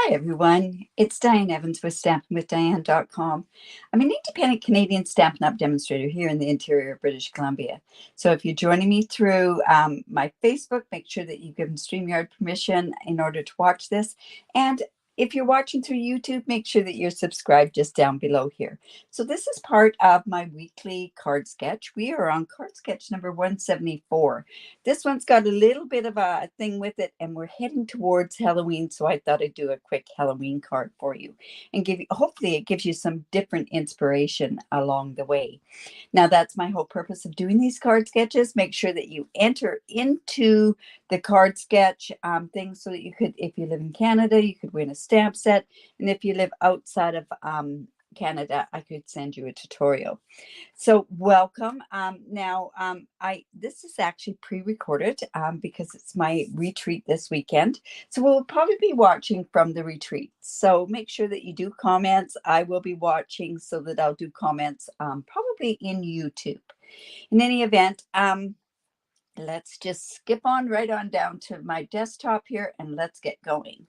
Hi, everyone. It's Diane Evans with stampinwithdiane.com. I'm an independent Canadian Stampin' Up demonstrator here in the interior of British Columbia. So if you're joining me through my Facebook, make sure that you've given StreamYard permission in order to watch this. And if you're watching through YouTube, make sure that you're subscribed just down below here. So this is part of my weekly card sketch. We are on card sketch number 174. This one's got a little bit of a thing with it, and we're heading towards Halloween, so I thought I'd do a quick Halloween card for you and give you, hopefully it gives you some different inspiration along the way. Now, that's my whole purpose of doing these card sketches. Make sure that you enter into the card sketch thing so that you could, if you live in Canada, you could win a stamp set. And if you live outside of Canada, I could send you a tutorial. So welcome. This is actually pre-recorded because it's my retreat this weekend. So we'll probably be watching from the retreat. So make sure that you do comments. I will be watching so that I'll do comments probably in YouTube. In any event, let's just skip on right on down to my desktop here and let's get going.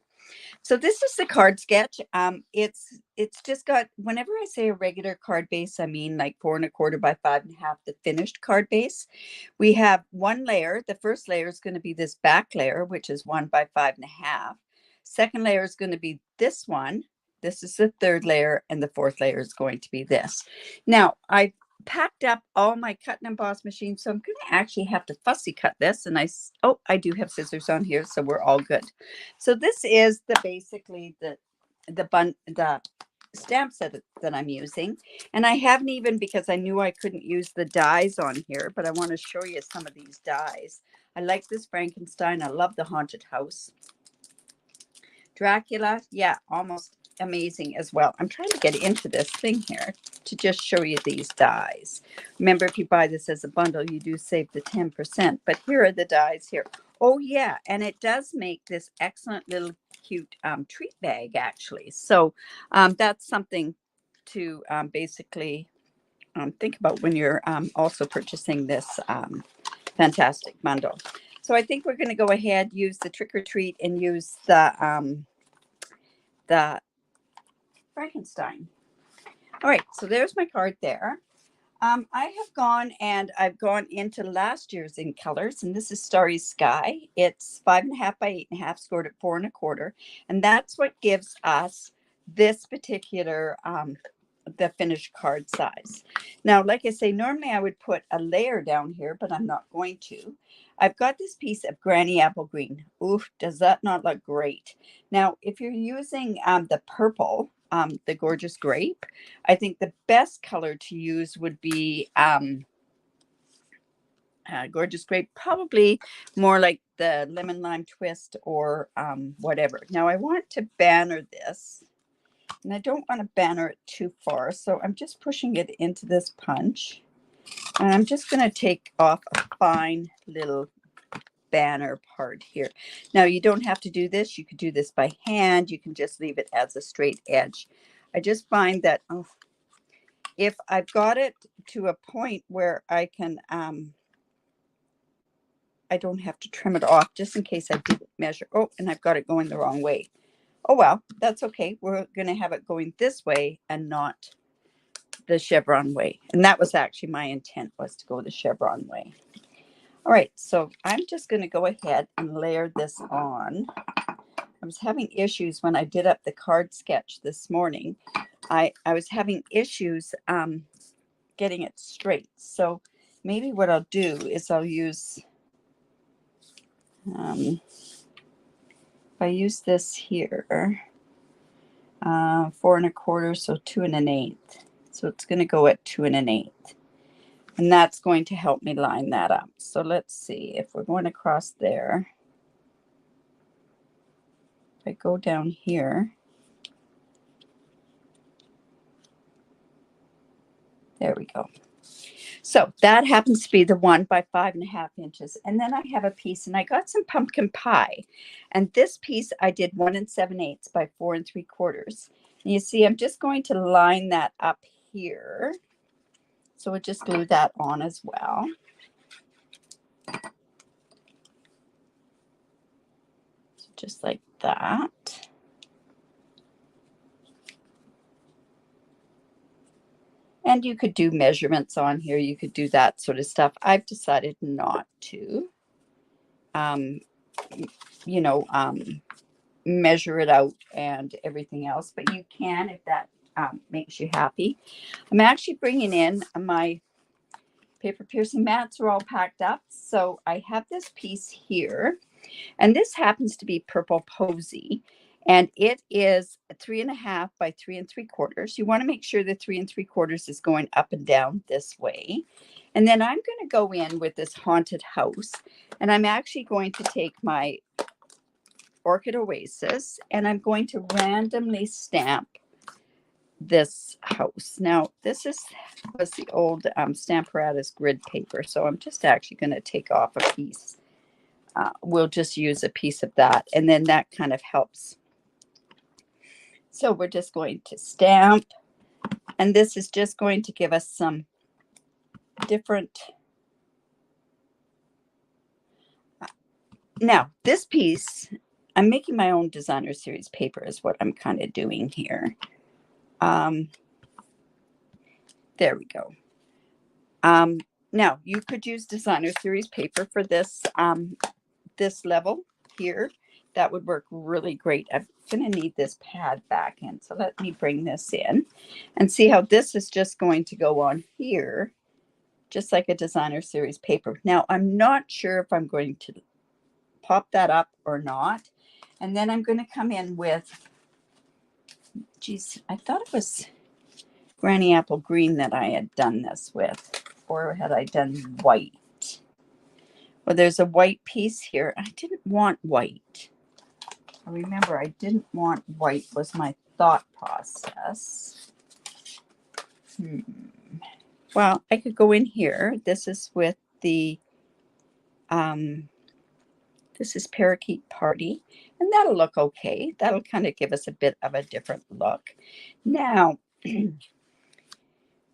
So this is the card sketch. It's just got, whenever I say a regular card base, I mean like 4 1/4 by 5 1/2, the finished card base. We have one layer. The first layer is going to be this back layer, which is 1 by 5 1/2. Second layer is going to be this one. This is the third layer, and the fourth layer is going to be this. Now, I packed up all my cut and emboss machines, so I'm going to actually have to fussy cut this. And I do have scissors on here, so we're all good. So this is basically the stamp set that I'm using, and I haven't even, because I knew I couldn't use the dies on here, but I want to show you some of these dies. I like this Frankenstein. I love the haunted house. Dracula, yeah, almost amazing as well. I'm trying to get into this thing here to just show you these dies. Remember, if you buy this as a bundle, you do save the 10%, but here are the dies here. Oh yeah, and it does make this excellent little cute treat bag, actually. So that's something to basically think about when you're also purchasing this fantastic bundle. So I think we're going to go ahead, use the trick or treat, and use the Frankenstein. All right, so there's my card there. I have gone and I've gone into last year's in colors, and this is Starry Sky. It's 5 1/2 by 8 1/2, scored at 4 1/4, and that's what gives us this particular the finished card size. Now, like I say, normally I would put a layer down here, but I'm not going to. I've got this piece of Granny Apple Green. Oof, does that not look great? Now, if you're using the purple, the Gorgeous Grape, I think the best color to use would be Gorgeous Grape, probably more like the Lemon Lime Twist or whatever. Now, I want to banner this, and I don't want to banner it too far, so I'm just pushing it into this punch, and I'm just going to take off a fine little banner part here. Now, you don't have to do this. You could do this by hand. You can just leave it as a straight edge. I just find that if I've got it to a point where I can, I don't have to trim it off, just in case I didn't measure. Oh, and I've got it going the wrong way. Oh, well, that's okay. We're going to have it going this way and not the chevron way. And that was actually my intent, was to go the chevron way. All right, so I'm just going to go ahead and layer this on. I was having issues when I did up the card sketch this morning. I was having issues getting it straight. So maybe what I'll do is I'll use, if I use this here, 4 1/4, so 2 1/8. So it's going to go at 2 1/8. And that's going to help me line that up. So let's see if we're going across there. If I go down here, there we go. So that happens to be the 1 by 5 1/2 inches. And then I have a piece, and I got some pumpkin pie. And this piece I did 1 7/8 by 4 3/4. And you see, I'm just going to line that up here. So we'll just glue that on as well. Just like that. And you could do measurements on here. You could do that sort of stuff. I've decided not to, you know, measure it out and everything else, but you can if that makes you happy. I'm actually bringing in my paper piercing mats are all packed up. So I have this piece here, and this happens to be Purple Posy, and it is 3.5 by 3 3/4. You want to make sure the 3 3/4 is going up and down this way. And then I'm going to go in with this haunted house, and I'm actually going to take my Orchid Oasis, and I'm going to randomly stamp this house. Now, this was the old Stamparatus grid paper, so I'm just actually going to take off a piece. We'll just use a piece of that, and then that kind of helps. So we're just going to stamp, and this is just going to give us some different. Now, this piece, I'm making my own designer series paper is what I'm kind of doing here. There we go. Now you could use designer series paper for this this level here. That would work really great. I'm going to need this pad back in, so let me bring this in and see how this is just going to go on here, just like a designer series paper. Now I'm not sure if I'm going to pop that up or not, and then I'm going to come in with, geez, I thought it was Granny Apple Green that I had done this with, or had I done white? Well, there's a white piece here. I didn't want white. I remember I didn't want white was my thought process. Well, I could go in here. This is with the, this is Parakeet Party, and that'll look okay. That'll kind of give us a bit of a different look. Now,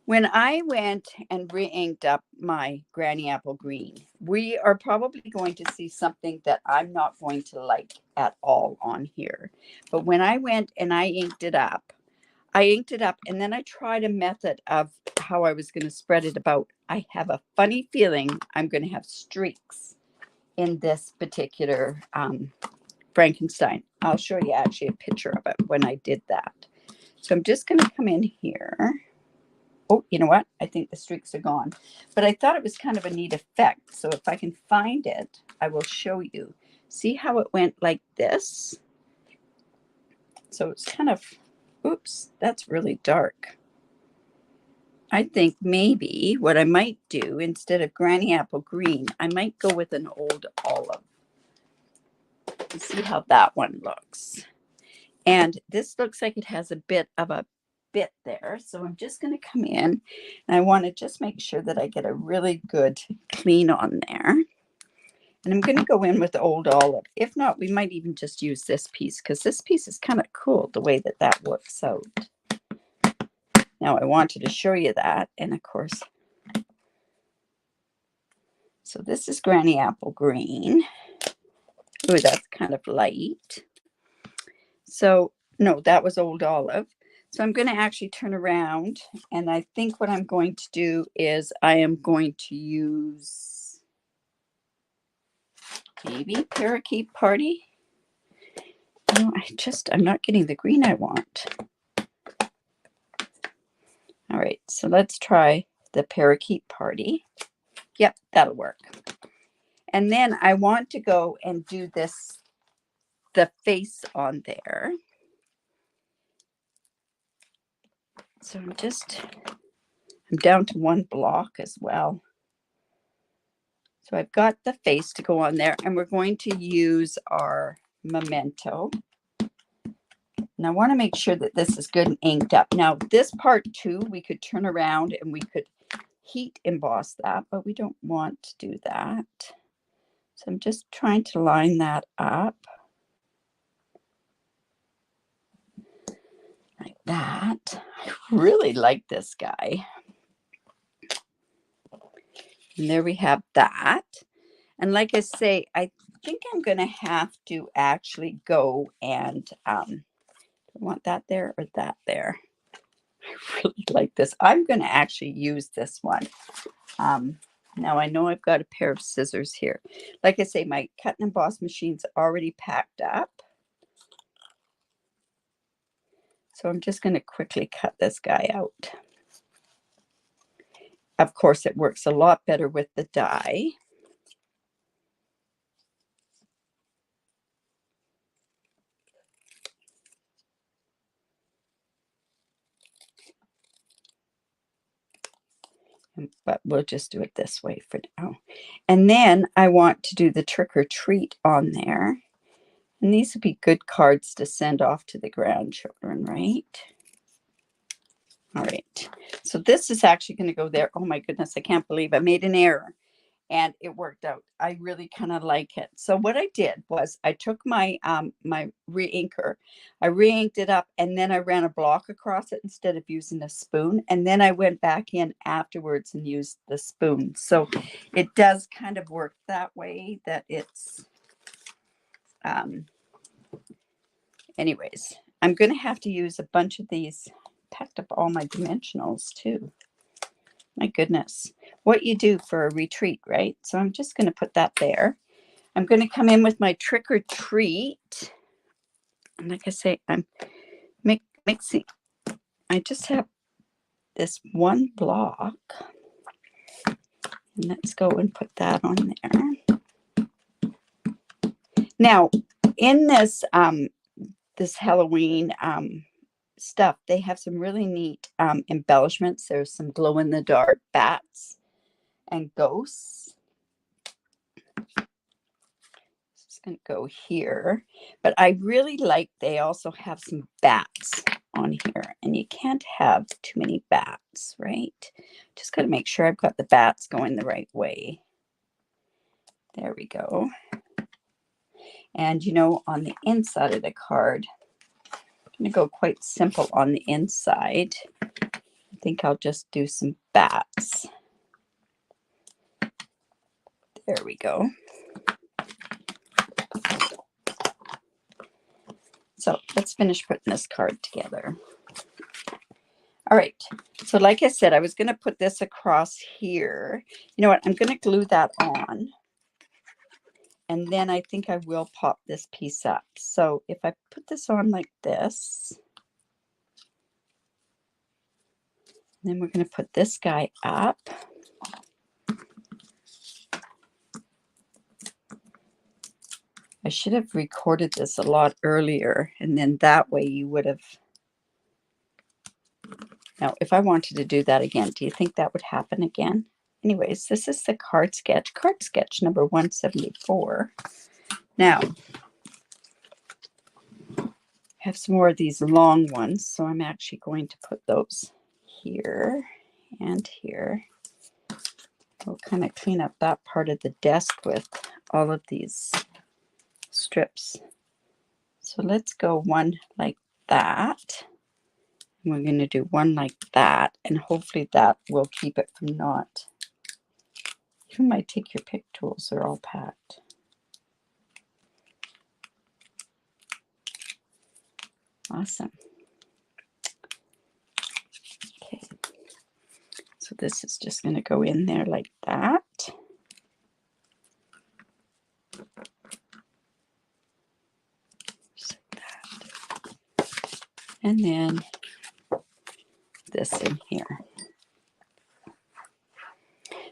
when I went and re-inked up my Granny Apple Green, we are probably going to see something that I'm not going to like at all on here. But when I went and I inked it up, and then I tried a method of how I was going to spread it about. I have a funny feeling I'm going to have streaks in this particular Frankenstein. I'll show you actually a picture of it when I did that. So I'm just going to come in here. Oh, you know what? I think the streaks are gone. But I thought it was kind of a neat effect. So if I can find it, I will show you. See how it went like this? So it's kind of, oops, that's really dark. I think maybe what I might do instead of Granny Apple Green, I might go with an Old Olive. See how that one looks. And this looks like it has a bit of a bit there. So I'm just going to come in, and I want to just make sure that I get a really good clean on there. And I'm going to go in with the Old Olive. If not, we might even just use this piece, because this piece is kind of cool the way that that works out. Now I wanted to show you that. And of course, so this is Granny Apple Green. Oh, that's kind of light. So no, that was Old Olive. So I'm going to actually turn around, and I think what I'm going to do is I am going to use maybe Parakeet Party. No, I'm not getting the green I want. All right, so let's try the Parakeet Party. Yep, that'll work. And then I want to go and do this, the face on there. So I'm down to one block as well. So I've got the face to go on there, and we're going to use our Memento. And I want to make sure that this is good and inked up. Now, this part too, we could turn around and we could heat emboss that, but we don't want to do that. So I'm just trying to line that up like that. I really like this guy. And there we have that. And like I say, I think I'm going to have to actually go and, I want that there or that there. I really like this. I'm going to actually use this one. Now I know I've got a pair of scissors here. Like I say, my cut and emboss machine's already packed up. So I'm just going to quickly cut this guy out. Of course, it works a lot better with the die. But we'll just do it this way for now. And then I want to do the trick or treat on there. And these would be good cards to send off to the grandchildren, right? All right. So this is actually going to go there. Oh my goodness, I can't believe I made an error. And it worked out. I really kind of like it. So what I did was I took my my re-inker, I re-inked it up, and then I ran a block across it instead of using a spoon. And then I went back in afterwards and used the spoon. So it does kind of work that way, that it's anyways, I'm going to have to use a bunch of these. Packed up all my dimensionals too. My goodness, what you do for a retreat, right? So I'm just going to put that there. I'm going to come in with my trick or treat. And like I say, I'm mixing. I just have this one block. And let's go and put that on there. Now, in this this Halloween stuff, they have some really neat embellishments. There's some glow-in-the-dark bats and ghosts. It's going to go here, but I really like they also have some bats on here, and you can't have too many bats, right? Just got to make sure I've got the bats going the right way. There we go. And you know, on the inside of the card, I'm going to go quite simple on the inside. I think I'll just do some bats. There we go. So let's finish putting this card together. All right. So like I said, I was going to put this across here. You know what? I'm going to glue that on. And then I think I will pop this piece up. So if I put this on like this, then we're going to put this guy up. I should have recorded this a lot earlier, and then that way you would have. Now, if I wanted to do that again, do you think that would happen again? Anyways, this is the card sketch number 174. Now, I have some more of these long ones, so I'm actually going to put those here and here. We'll kind of clean up that part of the desk with all of these strips. So let's go one like that. We're going to do one like that, and hopefully that will keep it from not. Even my take your pick tools are all packed. Awesome. Okay. So this is just going to go in there like that. Just like that. And then this in here.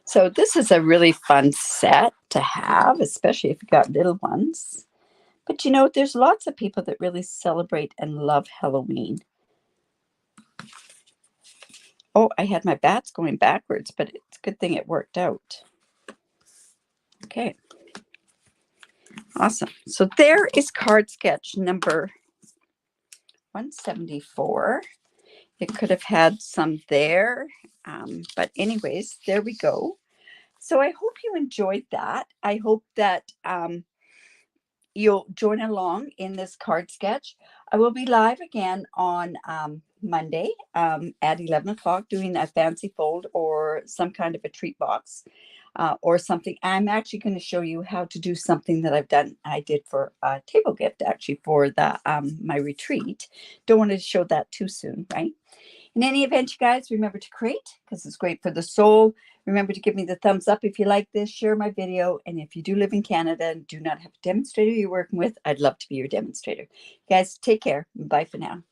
So this is a really fun set to have, especially if you've got little ones. But you know, there's lots of people that really celebrate and love Halloween. Oh, I had my bats going backwards, but it's a good thing it worked out. Okay. Awesome. So there is card sketch number 174. It could have had some there. But anyways, there we go. So I hope you enjoyed that. I hope that you'll join along in this card sketch. I will be live again on Monday at 11 o'clock doing a fancy fold or some kind of a treat box. or something. I'm actually going to show you how to do something that I did for a table gift, actually, for the my retreat. Don't want to show that too soon, right? In any event, you guys, remember to create because it's great for the soul. Remember to give me the thumbs up if you like this, share my video, and if you do live in Canada and do not have a demonstrator you're working with, I'd love to be your demonstrator. Guys, take care. Bye for now.